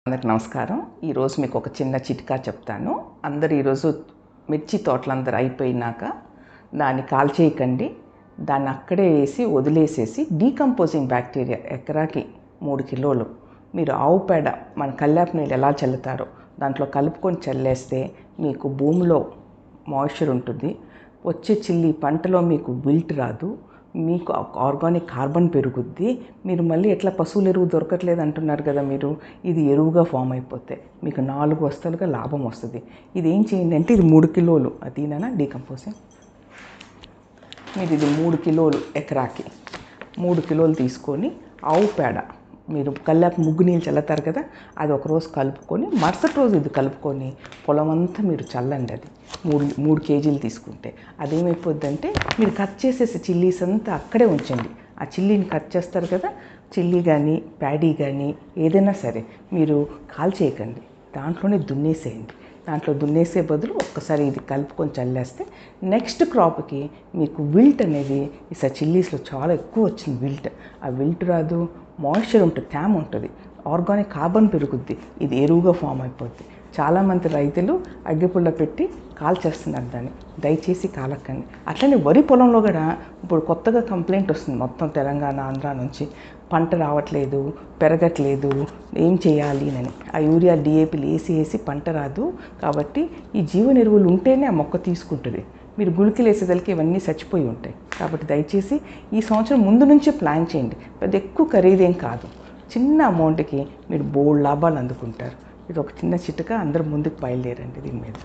అందరికి నమస్కారం. ఈరోజు మీకు ఒక చిన్న చిట్కా చెప్తాను. అందరు ఈరోజు మిర్చి తోటలందరూ అయిపోయినాక దాన్ని కాల్చేయకండి. దాన్ని అక్కడే వేసి వదిలేసేసి డీకంపోజింగ్ బ్యాక్టీరియా ఎకరాకి 3 కిలోలు మీరు ఆవు పేడ మన కల్లాపు నీళ్ళు ఎలా చల్లుతారో దాంట్లో కలుపుకొని చల్లేస్తే మీకు భూమిలో మాయిశ్చర్ ఉంటుంది. వచ్చే చిల్లి పంటలో మీకు విల్ట్ రాదు, మీకు ఆర్గానిక్ కార్బన్ పెరుగుద్ది. మీరు మళ్ళీ ఎట్లా పశువుల ఎరువు దొరకట్లేదు అంటున్నారు కదా, మీరు ఇది ఎరువుగా ఫామ్ అయిపోతే మీకు 4 వస్తలుగా లాభం వస్తుంది. ఇది ఏం చేయండి అంటే ఇది 3 కిలోలు అదీనా డీకంపోజింగ్. మీరు ఇది 3 కిలోలు ఎకరాకి 3 కిలోలు తీసుకొని ఆవు పేడ మీరు కల్లాపు ముగ్గు నీళ్ళు చల్లుతారు కదా, అది ఒకరోజు కలుపుకొని మరుసటి రోజు ఇది కలుపుకొని పొలం అంతా మీరు చల్లండి. అది 3 కేజీలు తీసుకుంటే అదేమైపోద్దంటే మీరు కట్ చేసేసి చిల్లీస్ అంతా అక్కడే ఉంచండి. ఆ చిల్లీని కట్ చేస్తారు కదా, చిల్లీ కానీ ప్యాడీ కానీ ఏదైనా సరే మీరు కాల్చేయకండి, దాంట్లోనే దున్నేసేయండి. దాంట్లో దున్నేసే బదులు ఒక్కసారి ఇది కలుపుకొని చల్లేస్తే నెక్స్ట్ క్రాప్కి మీకు విల్ట్ అనేది ఈసారి చిల్లీస్లో చాలా ఎక్కువ వచ్చింది విల్ట్. ఆ విల్ట్ రాదు, మాయిశ్చర్ ఉంటుంది, తేమ ఉంటుంది, ఆర్గానిక్ కార్బన్ పెరుగుద్ది, ఇది ఎరువుగా ఫామ్ అయిపోద్ది. చాలామంది రైతులు అగ్గిపుల్ల పెట్టి కాల్చేస్తున్నారు దాన్ని. దయచేసి కాలకండి. అట్లనే వరి పొలంలో కూడా ఇప్పుడు కొత్తగా కంప్లైంట్ వస్తుంది మొత్తం తెలంగాణ ఆంధ్ర నుంచి, పంట రావట్లేదు, పెరగట్లేదు, ఏం చేయాలి అని. ఆ యూరియా డిఏపీలు వేసి పంట రాదు. కాబట్టి ఈ జీవన ఎరువులు ఉంటేనే ఆ మొక్క తీసుకుంటుంది. మీరు గుళికలు వేసేదలకి ఇవన్నీ చచ్చిపోయి ఉంటాయి. కాబట్టి దయచేసి ఈ సంవత్సరం ముందు నుంచే ప్లాన్ చేయండి. పెద్ద ఎక్కువ ఖరీదేం కాదు, చిన్న అమౌంట్కి మీరు బోల్డ్ లాభాలు అందుకుంటారు. ఇది ఒక చిన్న చిట్కా, అందరూ ముందుకు బయలుదేరండి దీని మీద.